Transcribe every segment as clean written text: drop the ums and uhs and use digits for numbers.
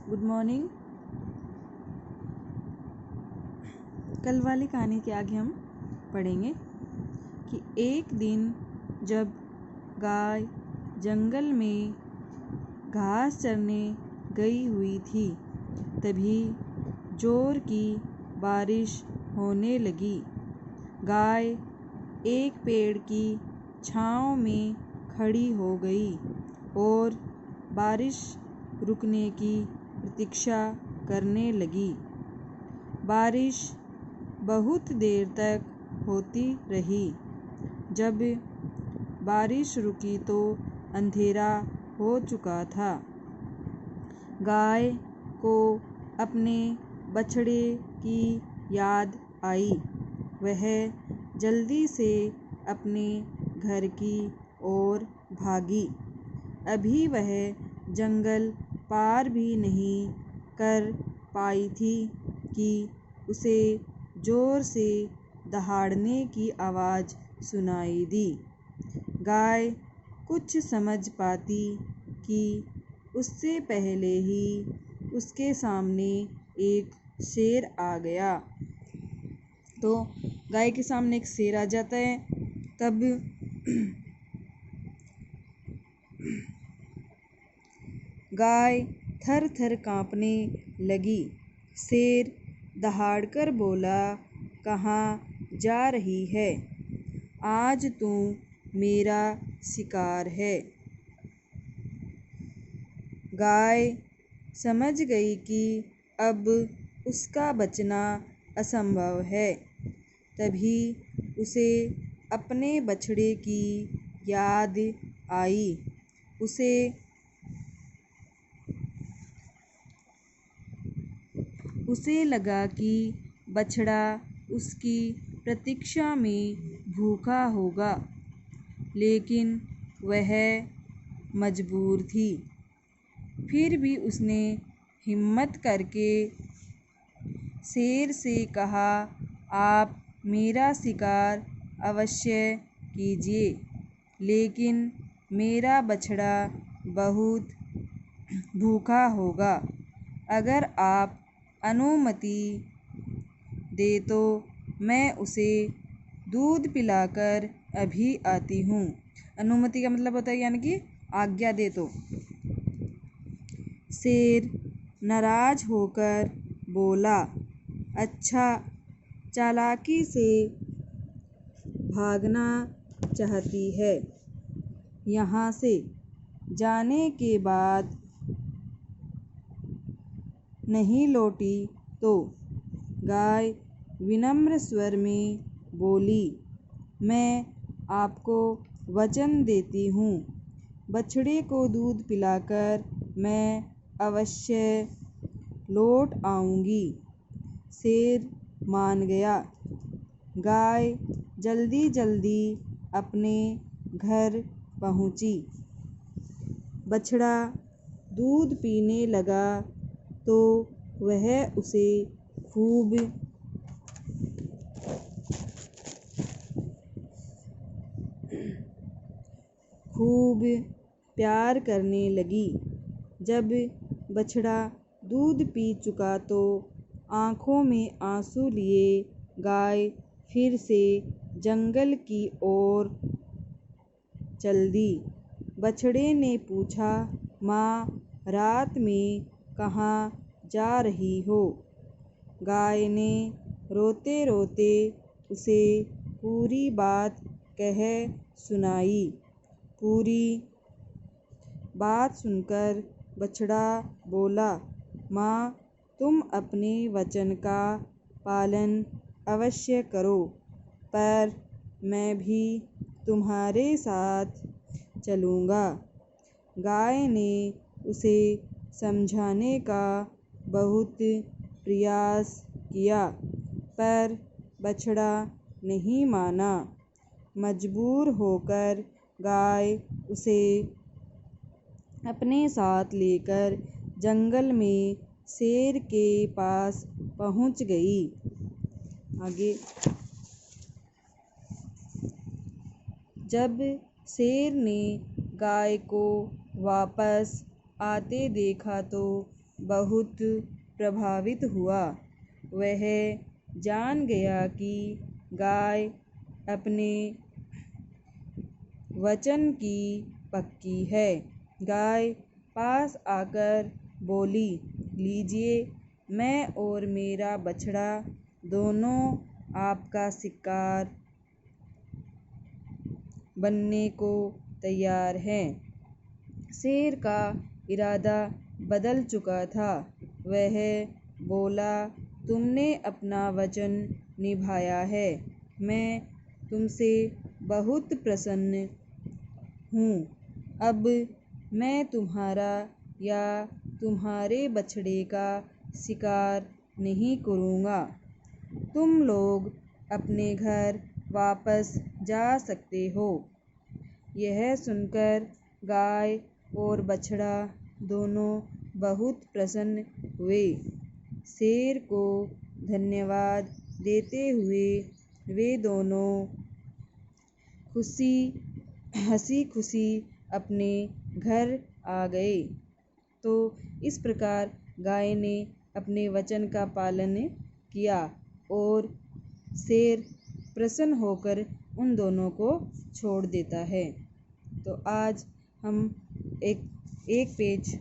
Good morning. कल वाली कहानी के आगे हम पढ़ेंगे कि एक दिन जब गाय जंगल में घास चरने गई हुई थी, तभी जोर की बारिश होने लगी। गाय एक पेड़ की छांव में खड़ी हो गई और बारिश रुकने की प्रतीक्षा करने लगी। बारिश बहुत देर तक होती रही। जब बारिश रुकी तो अंधेरा हो चुका था। गाय को अपने बछड़े की याद आई। वह जल्दी से अपने घर की ओर भागी। अभी वह जंगल पार भी नहीं कर पाई थी कि उसे जोर से दहाड़ने की आवाज़ सुनाई दी। गाय कुछ समझ पाती कि उससे पहले ही उसके सामने एक शेर आ गया। तो गाय के सामने एक शेर आ जाता है। तब गाय थर थर काँपने लगी। शेर दहाड़कर बोला, कहाँ जा रही है? आज तू मेरा शिकार है। गाय समझ गई कि अब उसका बचना असंभव है। तभी उसे अपने बछड़े की याद आई। उसे लगा कि बछड़ा उसकी प्रतीक्षा में भूखा होगा, लेकिन वह मजबूर थी। फिर भी उसने हिम्मत करके शेर से कहा, आप मेरा शिकार अवश्य कीजिए, लेकिन मेरा बछड़ा बहुत भूखा होगा। अगर आप अनुमति दे तो मैं उसे दूध पिलाकर अभी आती हूँ। अनुमति का मतलब होता है यानी कि आज्ञा दे तो। शेर नाराज होकर बोला, अच्छा, चालाकी से भागना चाहती है। यहाँ से जाने के बाद नहीं लौटी तो? गाय विनम्र स्वर में बोली, मैं आपको वचन देती हूँ, बछड़े को दूध पिलाकर मैं अवश्य लौट आऊँगी। शेर मान गया। गाय जल्दी जल्दी अपने घर पहुँची। बछड़ा दूध पीने लगा तो वह उसे खूब प्यार करने लगी। जब बछड़ा दूध पी चुका तो आँखों में आंसू लिए गाय फिर से जंगल की ओर चल दी। बछड़े ने पूछा, माँ, रात में कहाँ जा रही हो? गाय ने रोते रोते उसे पूरी बात कह सुनाई। पूरी बात सुनकर बछड़ा बोला, माँ, तुम अपने वचन का पालन अवश्य करो, पर मैं भी तुम्हारे साथ चलूँगा। गाय ने उसे समझाने का बहुत प्रयास किया, पर बछड़ा नहीं माना। मजबूर होकर गाय उसे अपने साथ लेकर जंगल में शेर के पास पहुँच गई। आगे जब शेर ने गाय को वापस आते देखा तो बहुत प्रभावित हुआ। वह जान गया कि गाय अपने वचन की पक्की है। गाय पास आकर बोली, लीजिए, मैं और मेरा बछड़ा दोनों आपका शिकार बनने को तैयार हैं। शेर का इरादा बदल चुका था। वह बोला, तुमने अपना वचन निभाया है। मैं तुमसे बहुत प्रसन्न हूँ। अब मैं तुम्हारा या तुम्हारे बछड़े का शिकार नहीं करूँगा। तुम लोग अपने घर वापस जा सकते हो। यह सुनकर गाय और बछड़ा दोनों बहुत प्रसन्न हुए। शेर को धन्यवाद देते हुए वे दोनों हंसी खुशी अपने घर आ गए। तो इस प्रकार गाय ने अपने वचन का पालन किया और शेर प्रसन्न होकर उन दोनों को छोड़ देता है। तो आज हम एक पेज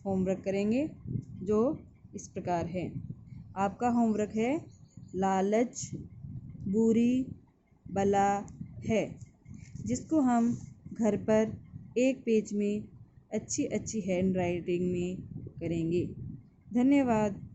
होमवर्क करेंगे जो इस प्रकार है। आपका होमवर्क है, लालच बुरी बला है, जिसको हम घर पर एक पेज में अच्छी हैंड राइटिंग में करेंगे। धन्यवाद।